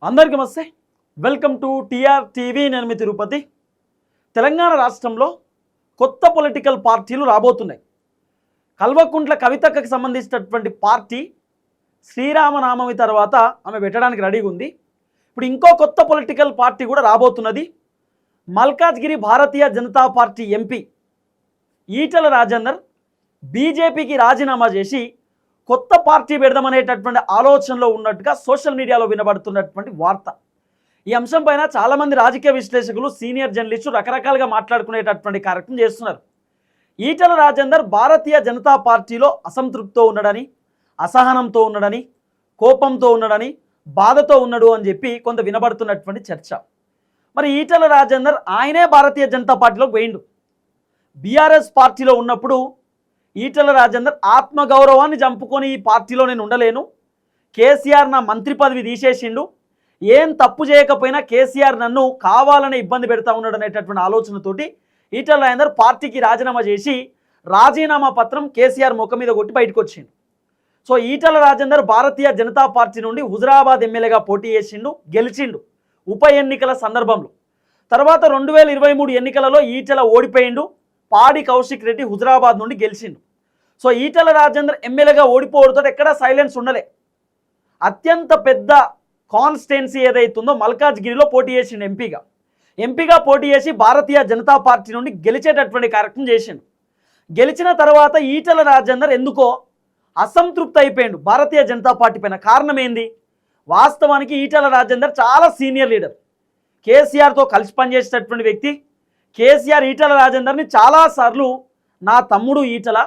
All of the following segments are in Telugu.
అందరికీ నమస్తే. Welcome to TR TV. నేను మీ తిరుపతి. తెలంగాణ రాష్ట్రంలో కొత్త పొలిటికల్ పార్టీలు రాబోతున్నాయి. కల్వకుంట్ల కవితకు సంబంధించినటువంటి పార్టీ శ్రీరామనామమి తర్వాత ఆమె పెట్టడానికి రెడీగా ఉంది. ఇప్పుడు ఇంకో కొత్త పొలిటికల్ పార్టీ కూడా రాబోతున్నది. మల్కాజ్గిరి భారతీయ జనతా పార్టీ ఎంపీ ఈటల రాజేందర్ బీజేపీకి రాజీనామా చేసి కొత్త పార్టీ పెడదామనేటటువంటి ఆలోచనలో ఉన్నట్టుగా సోషల్ మీడియాలో వినబడుతున్నటువంటి వార్త. ఈ అంశం పైన చాలామంది రాజకీయ విశ్లేషకులు, సీనియర్ జర్నలిస్టులు రకరకాలుగా మాట్లాడుకునేటటువంటి కార్యక్రమం చేస్తున్నారు. ఈటల రాజేందర్ భారతీయ జనతా పార్టీలో అసంతృప్తితో ఉన్నాడని, అసహనంతో ఉన్నాడని, కోపంతో ఉన్నాడని, బాధతో ఉన్నాడు అని చెప్పి కొంత వినబడుతున్నటువంటి చర్చ. మరి ఈటల రాజేందర్ ఆయనే భారతీయ జనతా పార్టీలోకి పోయిండు. బీఆర్ఎస్ పార్టీలో ఉన్నప్పుడు ఈటల రాజేందర్ ఆత్మగౌరవాన్ని చంపుకొని ఈ పార్టీలో నేను ఉండలేను, కేసీఆర్ నా మంత్రి పదవి తీసేసిండు, ఏం తప్పు చేయకపోయినా కేసీఆర్ నన్ను కావాలని ఇబ్బంది పెడతా ఉన్నాడు అనేటటువంటి ఆలోచనతోటి ఈటల రాజేందర్ పార్టీకి రాజీనామా చేసి రాజీనామా పత్రం కేసీఆర్ ముఖం మీద కొట్టి బయటకు వచ్చిండు. సో ఈటల రాజేందర్ భారతీయ జనతా పార్టీ నుండి హుజురాబాద్ ఎమ్మెల్యేగా పోటీ చేసిండు, గెలిచిండు ఉప ఎన్నికల సందర్భంలో. తర్వాత 2023 ఎన్నికలలో ఈటల ఓడిపోయిండు. పాడి కౌశిక్ రెడ్డి హుజురాబాద్ నుండి గెలిచిండు. సో ఈటల రాజేందర్ ఎమ్మెల్యేగా ఓడిపోవడంతో ఎక్కడ సైలెన్స్ ఉండలే. అత్యంత పెద్ద కాన్స్టిట్యున్సీ ఏదైతుందో మల్కాజ్గిరిలో పోటీ చేసిండు ఎంపీగా పోటీ చేసి భారతీయ జనతా పార్టీ నుండి గెలిచేటటువంటి కార్యక్రమం చేసిండు. గెలిచిన తర్వాత ఈటల రాజేందర్ ఎందుకో అసంతృప్తి అయిపోయిండు భారతీయ జనతా పార్టీ పైన. కారణం ఏంది? వాస్తవానికి ఈటల రాజేందర్ చాలా సీనియర్ లీడర్, కేసీఆర్తో కలిసి పనిచేసేటటువంటి వ్యక్తి. కేసీఆర్ ఈటల రాజేందర్ని చాలాసార్లు నా తమ్ముడు ఈటల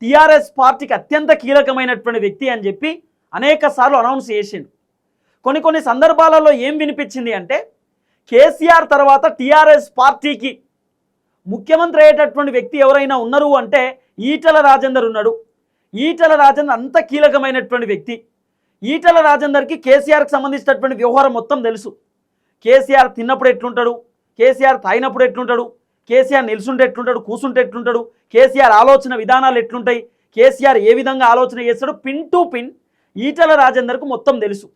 టీఆర్ఎస్ పార్టీకి అత్యంత కీలకమైనటువంటి వ్యక్తి అని చెప్పి అనేక సార్లు అనౌన్స్ చేసిండు. కొన్ని సందర్భాలలో ఏం వినిపించింది అంటే, కేసీఆర్ తర్వాత టీఆర్ఎస్ పార్టీకి ముఖ్యమంత్రి అయ్యేటటువంటి వ్యక్తి ఎవరైనా ఉన్నారు అంటే ఈటల రాజేందర్ ఉన్నాడు. ఈటల రాజేందర్ అంత కీలకమైనటువంటి వ్యక్తి. ఈటల రాజేందర్కి కేసీఆర్కి సంబంధించినటువంటి వ్యవహారం మొత్తం తెలుసు. కేసీఆర్ తిన్నప్పుడు ఎట్లుంటాడు, కేసీఆర్ తాగినప్పుడు ఎట్లుంటాడు, కేసీఆర్ నిల్చుంటే ఎట్లుంటాడు, కూసుంటే ఎట్లుంటాడు, కేసీఆర్ ఆలోచన విధానాలు ఎట్లుంటాయి, కేసీఆర్ ఏ విధంగా ఆలోచన చేస్తాడు, పిన్ టు పిన్ ఈటల రాజేందర్కు మొత్తం తెలుసు.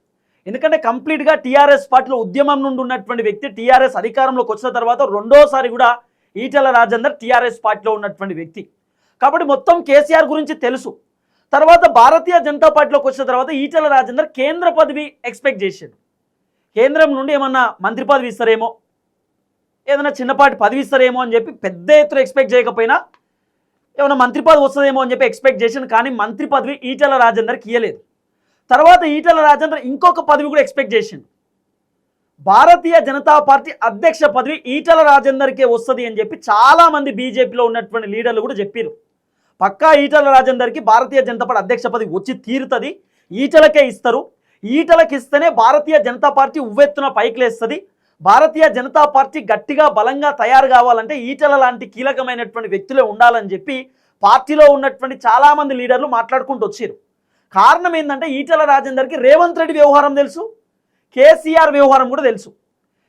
ఎందుకంటే కంప్లీట్గా టీఆర్ఎస్ పార్టీలో ఉద్యమం నుండి ఉన్నటువంటి వ్యక్తి. టీఆర్ఎస్ అధికారంలోకి వచ్చిన తర్వాత రెండోసారి కూడా ఈటల రాజేందర్ టీఆర్ఎస్ పార్టీలో ఉన్నటువంటి వ్యక్తి. కాబట్టి మొత్తం కేసీఆర్ గురించి తెలుసు. తర్వాత భారతీయ జనతా పార్టీలోకి వచ్చిన తర్వాత ఈటల రాజేందర్ కేంద్ర పదవి ఎక్స్పెక్ట్ చేశాడు. కేంద్రం నుండి ఏమన్నా మంత్రి పదవి ఇస్తారేమో, ఏదైనా చిన్నపాటి పదవి ఇస్తారేమో అని చెప్పి పెద్ద ఎత్తున ఎక్స్పెక్ట్ చేయకపోయినా ఏమైనా మంత్రి పదవి వస్తుందేమో అని చెప్పి ఎక్స్పెక్ట్ చేశాను. కానీ మంత్రి పదవి ఈటల రాజేందర్కి ఇయ్యలేదు. తర్వాత ఈటల రాజేందర్ ఇంకొక పదవి కూడా ఎక్స్పెక్ట్ చేసిండు. భారతీయ జనతా పార్టీ అధ్యక్ష పదవి ఈటల రాజేందర్కే వస్తుంది అని చెప్పి చాలామంది బీజేపీలో ఉన్నటువంటి లీడర్లు కూడా చెప్పారు. పక్కా ఈటల రాజేందర్కి భారతీయ జనతా పార్టీ అధ్యక్ష పదవి వచ్చి తీరుతుంది, ఈటలకే ఇస్తారు. ఈటలకి ఇస్తేనే భారతీయ జనతా పార్టీ ఉవ్వెత్తున పైకి లేస్తుంది. భారతీయ జనతా పార్టీ గట్టిగా బలంగా తయారు కావాలంటే ఈటల లాంటి కీలకమైనటువంటి వ్యక్తులే ఉండాలని చెప్పి పార్టీలో ఉన్నటువంటి చాలామంది లీడర్లు మాట్లాడుకుంటూ వచ్చారు. కారణం ఏంటంటే ఈటల రాజేందర్కి రేవంత్ రెడ్డి వ్యవహారం తెలుసు, కేసీఆర్ వ్యవహారం కూడా తెలుసు.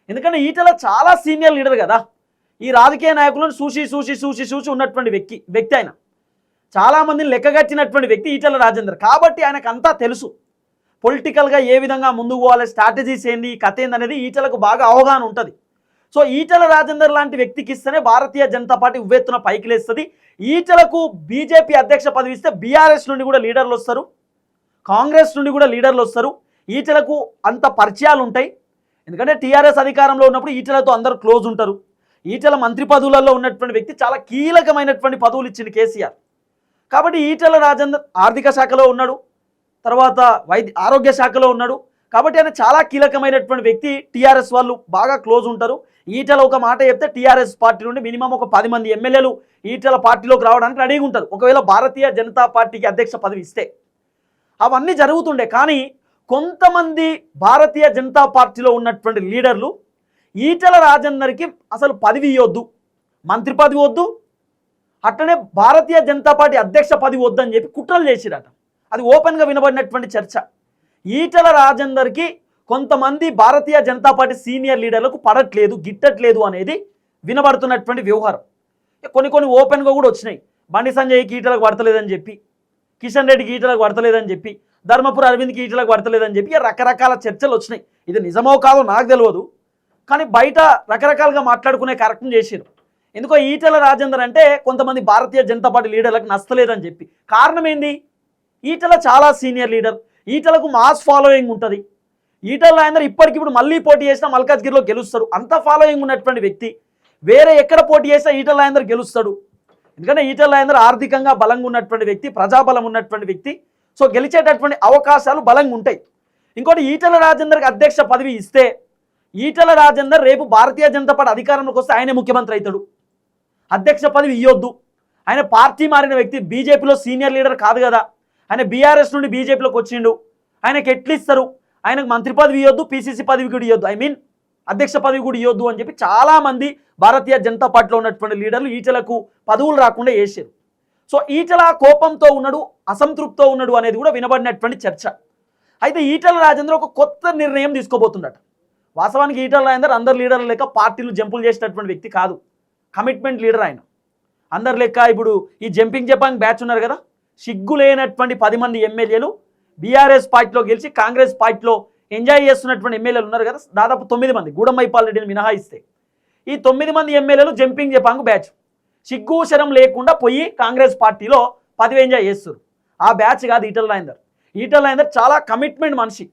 ఎందుకంటే ఈటల చాలా సీనియర్ లీడర్ కదా. ఈ రాజకీయ నాయకులను చూసి ఉన్నటువంటి వ్యక్తి ఆయన చాలామందిని లెక్కగట్టినటువంటి వ్యక్తి ఈటల రాజేందర్. కాబట్టి ఆయనకు అంతా తెలుసు. పొలిటికల్గా ఏ విధంగా ముందుకు పోవాలి, స్ట్రాటజీస్ ఏంది, కథ ఏంది అనేది ఈటలకు బాగా అవగాహన ఉంటుంది. సో ఈటల రాజేందర్ లాంటి వ్యక్తికి ఇస్తేనే భారతీయ జనతా పార్టీ ఉవ్వెత్తున పైకి లేస్తుంది. ఈటలకు బీజేపీ అధ్యక్ష పదవి ఇస్తే బీఆర్ఎస్ నుండి కూడా లీడర్లు వస్తారు, కాంగ్రెస్ నుండి కూడా లీడర్లు వస్తారు. ఈటలకు అంత పరిచయాలు ఉంటాయి. ఎందుకంటే టీఆర్ఎస్ అధికారంలో ఉన్నప్పుడు ఈటలతో అందరూ క్లోజ్ ఉంటారు. ఈటల మంత్రి పదవులలో ఉన్నటువంటి వ్యక్తి చాలా కీలకమైనటువంటి పదవులు ఇచ్చింది కేసీఆర్. కాబట్టి ఈటల రాజేందర్ ఆర్థిక శాఖలో ఉన్నాడు, తర్వాత ఆరోగ్య శాఖలో ఉన్నాడు. కాబట్టి ఆయన చాలా కీలకమైనటువంటి వ్యక్తి. టీఆర్ఎస్ వాళ్ళు బాగా క్లోజ్ ఉంటారు. ఈటల ఒక మాట చెప్తే టీఆర్ఎస్ పార్టీ నుండి మినిమం ఒక 10 మంది ఎమ్మెల్యేలు ఈటల పార్టీలోకి రావడానికి రెడీగా ఉంటారు ఒకవేళ భారతీయ జనతా పార్టీకి అధ్యక్ష పదవి ఇస్తే. అవన్నీ జరుగుతుండే. కానీ కొంతమంది భారతీయ జనతా పార్టీలో ఉన్నటువంటి లీడర్లు ఈటల రాజేందర్కి అసలు పదవి ఇవ్వద్దు, మంత్రి పదవి వద్దు, అట్లనే భారతీయ జనతా పార్టీ అధ్యక్ష పదవి వద్దని చెప్పి కుట్రలు చేసిరట. అది ఓపెన్గా వినబడినటువంటి చర్చ. ఈటల రాజేందర్కి కొంతమంది భారతీయ జనతా పార్టీ సీనియర్ లీడర్లకు పడట్లేదు, గిట్టట్లేదు అనేది వినబడుతున్నటువంటి వ్యవహారం. కొన్ని ఓపెన్గా కూడా వచ్చినాయి. బండి సంజయ్కి ఈటలకు పడతలేదని చెప్పి, కిషన్ రెడ్డికి ఈటలకు పడతలేదని చెప్పి, ధర్మపురి అరవింద్కి ఈటలకు పడతలేదని చెప్పి రకరకాల చర్చలు వచ్చినాయి. ఇది నిజమో కాదో నాకు తెలియదు, కానీ బయట రకరకాలుగా మాట్లాడుకునే కార్యక్రమం చేశారు. ఎందుకో ఈటెల రాజేందర్ అంటే కొంతమంది భారతీయ జనతా పార్టీ లీడర్లకు నచ్చలేదని చెప్పి. కారణం ఏంది? ఈటెల చాలా సీనియర్ లీడర్, ఈటెలకు మాస్ ఫాలోయింగ్ ఉంటుంది. ఈటెల రాజేందర్ ఇప్పటికిప్పుడు మళ్ళీ పోటీ చేసినా మల్కాజ్గిరిలో గెలుస్తాడు. అంత ఫాలోయింగ్ ఉన్నటువంటి వ్యక్తి వేరే ఎక్కడ పోటీ చేసినా ఈటెల రాజేందర్ గెలుస్తాడు. ఎందుకంటే ఈటెల రాజేందర్ ఆర్థికంగా బలంగా ఉన్నటువంటి వ్యక్తి, ప్రజాబలం ఉన్నటువంటి వ్యక్తి. సో గెలిచేటటువంటి అవకాశాలు బలంగా ఉంటాయి. ఇంకోటి, ఈటెల రాజేందర్కి అధ్యక్ష పదవి ఇస్తే ఈటెల రాజేందర్ రేపు భారతీయ జనతా పార్టీ అధికారంలోకి వస్తే ఆయనే ముఖ్యమంత్రి అవుతాడు. అధ్యక్ష పదవి ఇవ్వొద్దు. ఆయన పార్టీ మారిన వ్యక్తి, బీజేపీలో సీనియర్ లీడర్ కాదు కదా, ఆయన బీఆర్ఎస్ నుండి బీజేపీలోకి వచ్చిండు. ఆయనకి ఎట్లు ఇస్తారు? ఆయనకు మంత్రి పదవి ఇవ్వద్దు, పీసీసీ పదవి కూడా ఇవ్వద్దు, అధ్యక్ష పదవి కూడా ఇవ్వద్దు అని చెప్పి చాలామంది భారతీయ జనతా పార్టీలో ఉన్నటువంటి లీడర్లు ఈటెలకు పదవులు రాకుండా చేశారు. సో ఈటెల కోపంతో ఉన్నాడు, అసంతృప్తితో ఉన్నాడు అనేది కూడా వినబడినటువంటి చర్చ. అయితే ఈటెల రాజేందర్ ఒక కొత్త నిర్ణయం తీసుకోబోతుండట. వాస్తవానికి ఈటెల రాజేందర్ అందరు లీడర్ల లెక్క పార్టీలు జంపులు చేసేటటువంటి వ్యక్తి కాదు, కమిట్మెంట్ లీడర్ ఆయన. అందరి లెక్క ఇప్పుడు ఈ జంపింగ్ జపాంగ్ బ్యాచ్ ఉన్నారు కదా, సిగ్గు లేనటువంటి 10 మంది ఎమ్మెల్యేలు బీఆర్ఎస్ పార్టీలో గెలిచి కాంగ్రెస్ పార్టీలో ఎంజాయ్ చేస్తున్నటువంటి ఎమ్మెల్యేలు ఉన్నారు కదా, దాదాపు 9 మంది, గూడమైపాల్ రెడ్డిని మినహాయిస్తే ఈ 9 మంది ఎమ్మెల్యేలు జంపింగ్ జపాంగ్ బ్యాచ్. సిగ్గు శరం లేకుండా పోయి కాంగ్రెస్ పార్టీలో పదవి ఎంజాయ్ చేస్తారు. ఆ బ్యాచ్ కాదు ఈటెల రాజేందర్. ఈటెల రాజేందర్ చాలా కమిట్మెంట్ మనిషి.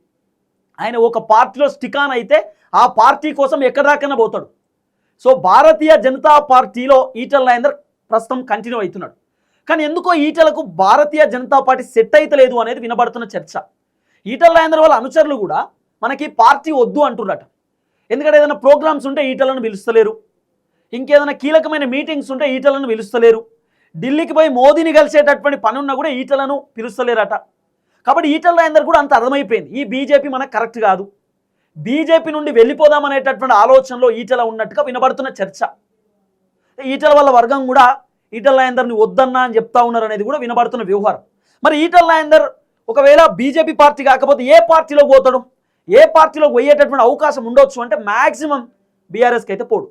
ఆయన ఒక పార్టీలో స్టిక్ ఆన్ అయితే ఆ పార్టీ కోసం ఎక్కడి దాకైనా పోతాడు. సో భారతీయ జనతా పార్టీలో ఈటెల రాజేందర్ ప్రస్తుతం కంటిన్యూ అవుతున్నాడు. కానీ ఎందుకో ఈటెలకు భారతీయ జనతా పార్టీ సెట్ అయితలేదు అనేది వినబడుతున్న చర్చ. ఈటెల రాజేందర్ వాళ్ళ అనుచరులు కూడా మనకి పార్టీ వద్దు అంటున్నట. ఎందుకంటే ఏదైనా ప్రోగ్రామ్స్ ఉంటే ఈటెలను పిలుస్తలేరు, ఇంకేదైనా కీలకమైన మీటింగ్స్ ఉంటే ఈటెలను పిలుస్తలేరు, ఢిల్లీకి పోయి మోదీని కలిసేటటువంటి పని ఉన్నా కూడా ఈటెలను పిలుస్తలేరట. కాబట్టి ఈటెల రాజేందర్ కూడా అంత అర్థమైపోయింది, ఈ బీజేపీ మనకు కరెక్ట్ కాదు, బీజేపీ నుండి వెళ్ళిపోదామనేటటువంటి ఆలోచనలో ఈటెల ఉన్నట్టుగా వినబడుతున్న చర్చ. ఈటెల వాళ్ళ వర్గం కూడా ఈటెల రాజేందర్ని వద్దన్నా అని చెప్తా ఉన్నారు అనేది కూడా వినబడుతున్న వ్యవహారం. మరి ఈటెల రాజేందర్ ఒకవేళ బీజేపీ పార్టీ కాకపోతే ఏ పార్టీలో పోతాడు? ఏ పార్టీలో పోయేటటువంటి అవకాశం ఉండొచ్చు అంటే మ్యాక్సిమం బీఆర్ఎస్కి అయితే పోడు.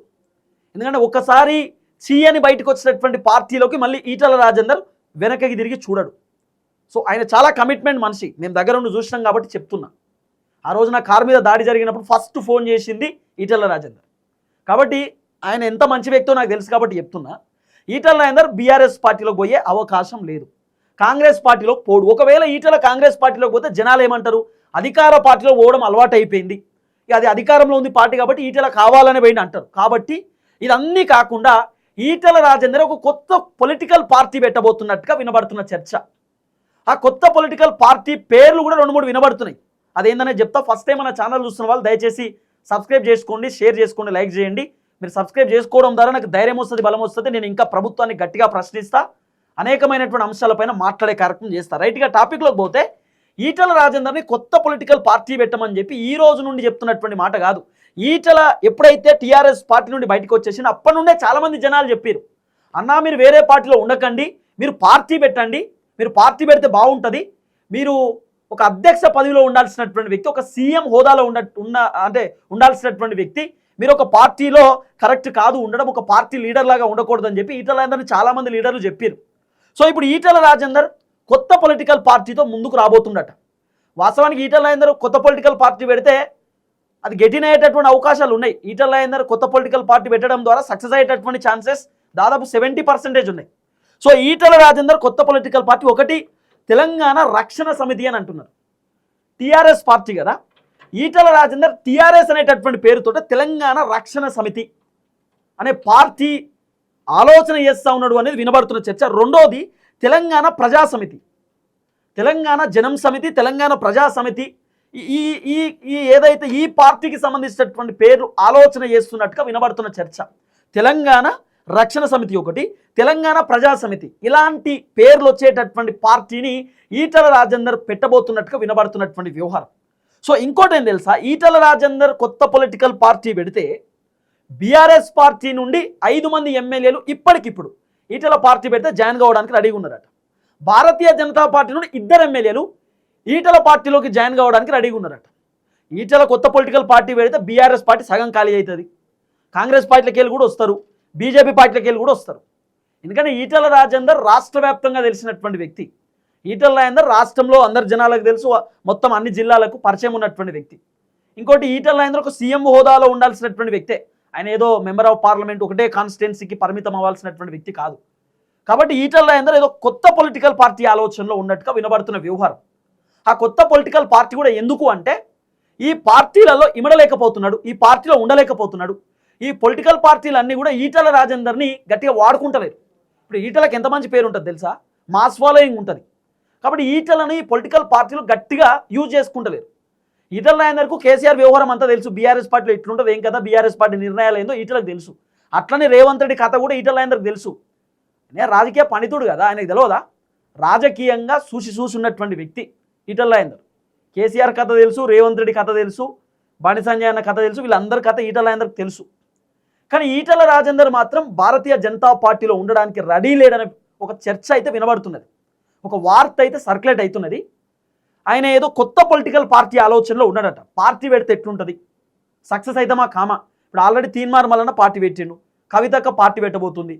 ఎందుకంటే ఒక్కసారి అని బయటకు వచ్చినటువంటి పార్టీలోకి మళ్ళీ ఈటెల రాజేందర్ వెనకకి తిరిగి చూడడు. సో ఆయన చాలా కమిట్మెంట్ మనిషి, మేము దగ్గర ఉండి చూసినాం కాబట్టి చెప్తున్నా. ఆ రోజు నా కారు మీద దాడి జరిగినప్పుడు ఫస్ట్ ఫోన్ చేసింది ఈటెల రాజేందర్. కాబట్టి ఆయన ఎంత మంచి వ్యక్తో నాకు తెలుసు కాబట్టి చెప్తున్నా. ఈటెల రాజేందర్ బీఆర్ఎస్ పార్టీలోకి పోయే అవకాశం లేదు, కాంగ్రెస్ పార్టీలోకి పోడు. ఒకవేళ ఈటెల కాంగ్రెస్ పార్టీలోకి పోతే జనాలు ఏమంటారు? అధికార పార్టీలో పోవడం అలవాటు అయిపోయింది, ఇక అది అధికారంలో ఉంది పార్టీ కాబట్టి ఈటెల కావాలని పోయింది అంటారు. కాబట్టి ఇదన్నీ కాకుండా ఈటెల రాజేందర్ ఒక కొత్త పొలిటికల్ పార్టీ పెట్టబోతున్నట్టుగా వినబడుతున్న చర్చ. ఆ కొత్త పొలిటికల్ పార్టీ పేర్లు కూడా 2-3 వినబడుతున్నాయి. అదేందనే చెప్తా. ఫస్ట్ టైం మన ఛానల్ చూస్తున్న వాళ్ళు దయచేసి సబ్స్క్రైబ్ చేసుకోండి, షేర్ చేసుకోండి, లైక్ చేయండి. మీరు సబ్స్క్రైబ్ చేసుకోవడం ద్వారా నాకు ధైర్యం వస్తుంది, బలం వస్తుంది. నేను ఇంకా ప్రభుత్వాన్ని గట్టిగా ప్రశ్నిస్తా, అనేకమైనటువంటి అంశాలపైన మాట్లాడే కార్యక్రమం చేస్తా. రైట్గా టాపిక్లోకి పోతే, ఈటెల రాజేందర్ని కొత్త పొలిటికల్ పార్టీ పెట్టమని చెప్పి ఈ రోజు నుండి చెప్తున్నటువంటి మాట కాదు. ఈటెల ఎప్పుడైతే టీఆర్ఎస్ పార్టీ నుండి బయటకు వచ్చేసిందో అప్పటి నుండే చాలామంది జనాలు చెప్పారు, అన్నా మీరు వేరే పార్టీలో ఉండకండి, మీరు పార్టీ పెట్టండి, మీరు పార్టీ పెడితే బాగుంటుంది, మీరు ఒక అధ్యక్ష పదవిలో ఉండాల్సినటువంటి వ్యక్తి, ఒక సీఎం హోదాలో ఉండాల్సినటువంటి వ్యక్తి, మీరు ఒక పార్టీలో కరెక్ట్ కాదు ఉండడం, ఒక పార్టీ లీడర్ లాగా ఉండకూడదని చెప్పి ఈటెల రాజేందర్ని చాలామంది లీడర్లు చెప్పారు. సో ఇప్పుడు ఈటెల రాజేందర్ కొత్త పొలిటికల్ పార్టీతో ముందుకు రాబోతుండట. వాస్తవానికి ఈటెల రాజేందర్ కొత్త పొలిటికల్ పార్టీ పెడితే అది గెటిన్ అయ్యేటటువంటి అవకాశాలు ఉన్నాయి. ఈటెల రాజేందర్ కొత్త పొలిటికల్ పార్టీ పెట్టడం ద్వారా సక్సెస్ అయ్యేటటువంటి ఛాన్సెస్ దాదాపు 70% ఉన్నాయి. సో ఈటెల రాజేందర్ కొత్త పొలిటికల్ పార్టీ ఒకటి తెలంగాణ రక్షణ సమితి అని అంటున్నారు. టీఆర్ఎస్ పార్టీ కదా, ఈటెల రాజేందర్ టీఆర్ఎస్ అనేటటువంటి పేరుతో తెలంగాణ రక్షణ సమితి అనే పార్టీ ఆలోచన చేస్తూ ఉన్నాడు అనేది వినబడుతున్న చర్చ. రెండోది తెలంగాణ ప్రజా సమితి, తెలంగాణ జనం సమితి, తెలంగాణ ప్రజా సమితి, ఈ ఏదైతే ఈ పార్టీకి సంబంధించినటువంటి పేర్లు ఆలోచన చేస్తున్నట్టుగా వినబడుతున్న చర్చ. తెలంగాణ రక్షణ సమితి ఒకటి, తెలంగాణ ప్రజా సమితి, ఇలాంటి పేర్లు వచ్చేటటువంటి పార్టీని ఈటెల రాజేందర్ పెట్టబోతున్నట్టుగా వినబడుతున్నటువంటి వ్యవహారం. సో ఇంకోటి ఏం తెలుసా, ఈటెల రాజేందర్ కొత్త పొలిటికల్ పార్టీ పెడితే బీఆర్ఎస్ పార్టీ నుండి 5 మంది ఎమ్మెల్యేలు ఇప్పటికిప్పుడు ఈటెల పార్టీ పెడితే జాయిన్ కావడానికి రెడీగా ఉన్నారట. భారతీయ జనతా పార్టీ నుండి 2 ఎమ్మెల్యేలు ఈటెల పార్టీలోకి జాయిన్ కావడానికి రెడీగా ఉన్నారట. ఈటెల కొత్త పొలిటికల్ పార్టీ పెడితే బీఆర్ఎస్ పార్టీ సగం ఖాళీ అవుతుంది, కాంగ్రెస్ పార్టీలకి వెళ్ళి కూడా వస్తారు, బీజేపీ పార్టీలకి వెళ్ళి కూడా వస్తారు. ఎందుకంటే ఈటెల రాజేందర్ రాష్ట్ర వ్యాప్తంగా తెలిసినటువంటి వ్యక్తి. ఈటెల రాజేందర్ రాష్ట్రంలో అందరి జనాలకు తెలుసు, మొత్తం అన్ని జిల్లాలకు పరిచయం ఉన్నటువంటి వ్యక్తి. ఇంకోటి ఈటల రాజేందర్ ఒక సీఎం హోదాలో ఉండాల్సినటువంటి వ్యక్తే. ఆయన ఏదో మెంబర్ ఆఫ్ పార్లమెంట్ ఒకటే కాన్స్టిట్యున్సీకి పరిమితం అవ్వాల్సినటువంటి వ్యక్తి కాదు. కాబట్టి ఈటల రాజేందర్ ఏదో కొత్త పొలిటికల్ పార్టీ ఆలోచనలో ఉన్నట్టుగా వినబడుతున్న వ్యవహారం. ఆ కొత్త పొలిటికల్ పార్టీ కూడా ఎందుకు అంటే ఈ పార్టీలలో ఇమడలేకపోతున్నాడు, ఈ పార్టీలో ఉండలేకపోతున్నాడు. ఈ పొలిటికల్ పార్టీలన్నీ కూడా ఈటల రాజేందర్ని గట్టిగా వాడుకుంటలేరు. ఇప్పుడు ఈటలకు ఎంత మంచి పేరు ఉంటుంది తెలుసా, మాస్ ఫాలోయింగ్ ఉంటుంది. కాబట్టి ఈటలని పొలిటికల్ పార్టీలు గట్టిగా యూజ్ చేసుకుంటలేరు. ఈటల రాజేందర్కు కేసీఆర్ వ్యవహారం అంతా తెలుసు, బీఆర్ఎస్ పార్టీలో ఇట్లుంటుంది ఏం కదా, బీఆర్ఎస్ పార్టీ నిర్ణయాలు ఏందో ఈటలకు తెలుసు. అట్లనే రేవంత్ రెడ్డి కథ కూడా ఈటల రాజేందర్కి తెలుసు. నేను రాజకీయ పండితుడు కదా, ఆయనకు తెలియదా? రాజకీయంగా చూసున్నటువంటి వ్యక్తి ఈటల రాజేందర్. కేసీఆర్ కథ తెలుసు, రేవంత్ రెడ్డి కథ తెలుసు, బండి సంజయ్ అన్న కథ తెలుసు, వీళ్ళందరి కథ ఈటల రాజేందర్కి తెలుసు. కానీ ఈటల రాజేందర్ మాత్రం భారతీయ జనతా పార్టీలో ఉండడానికి రెడీ లేడనే ఒక చర్చ అయితే వినబడుతున్నది, ఒక వార్త అయితే సర్క్యులేట్ అవుతున్నది. ఆయన ఏదో కొత్త పొలిటికల్ పార్టీ ఆలోచనలో ఉన్నాడట. పార్టీ పెడితే ఎట్లుంటుంది, సక్సెస్ అయితే మా కామ. ఇప్పుడు ఆల్రెడీ తీన్మార్ మల్లన్న పార్టీ పెట్టిండు, కవితక్క పార్టీ పెట్టబోతుంది,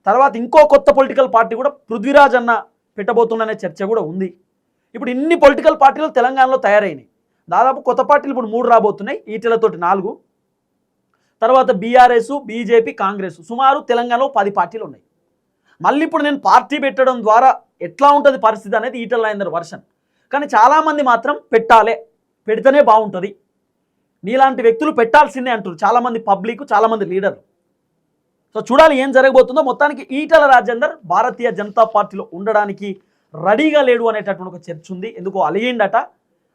తర్వాత ఇంకో కొత్త పొలిటికల్ పార్టీ కూడా పృథ్వీరాజ్ అన్న పెట్టబోతుందనే చర్చ కూడా ఉంది. ఇప్పుడు ఇన్ని పొలిటికల్ పార్టీలు తెలంగాణలో తయారైనాయి. దాదాపు కొత్త పార్టీలు ఇప్పుడు 3 రాబోతున్నాయి, ఈటెలతోటి 4. తర్వాత బీఆర్ఎస్, బీజేపీ, కాంగ్రెస్, సుమారు తెలంగాణలో 10 పార్టీలు ఉన్నాయి. మళ్ళీ ఇప్పుడు నేను పార్టీ పెట్టడం ద్వారా ఎట్లా ఉంటుంది పరిస్థితి అనేది ఈటల రాజేందర్ వర్షన్. కానీ చాలామంది మాత్రం పెట్టాలే, పెడితేనే బాగుంటుంది, నీలాంటి వ్యక్తులు పెట్టాల్సిందే అంటారు చాలామంది పబ్లిక్, చాలామంది లీడర్లు. సో చూడాలి ఏం జరగబోతుందో. మొత్తానికి ఈటల రాజేందర్ భారతీయ జనతా పార్టీలో ఉండడానికి రెడీగా లేడు అనేటటువంటి ఒక చర్చ ఉంది. ఎందుకో అలిగిండట,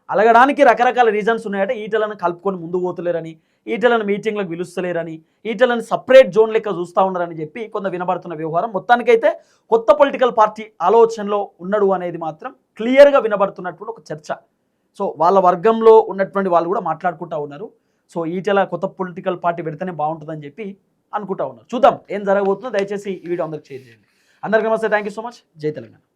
అలగడానికి రకరకాల రీజన్స్ ఉన్నాయట. ఈటలను కలుపుకొని ముందు పోతలేరని, ఈటలను మీటింగ్లకు పిలుస్తలేరని, ఈటలను సపరేట్ జోన్ లెక్క చూస్తూ ఉన్నారని చెప్పి కొంత వినబడుతున్న వ్యవహారం. మొత్తానికైతే కొత్త పొలిటికల్ పార్టీ ఆలోచనలో ఉన్నాడు అనేది మాత్రం క్లియర్గా వినబడుతున్నటువంటి ఒక చర్చ. సో వాళ్ళ వర్గంలో ఉన్నటువంటి వాళ్ళు కూడా మాట్లాడుకుంటూ ఉన్నారు. సో ఈటల కొత్త పొలిటికల్ పార్టీ పెడితేనే బాగుంటుందని చెప్పి అనుకుంటా ఉన్నారు. చూద్దాం ఏం జరగబోతుందో. దయచేసి ఈ వీడియో అందరికి షేర్ చేయండి. అందరికీ నమస్తే, థ్యాంక్ యూ సో మచ్. జై తెలంగాణ.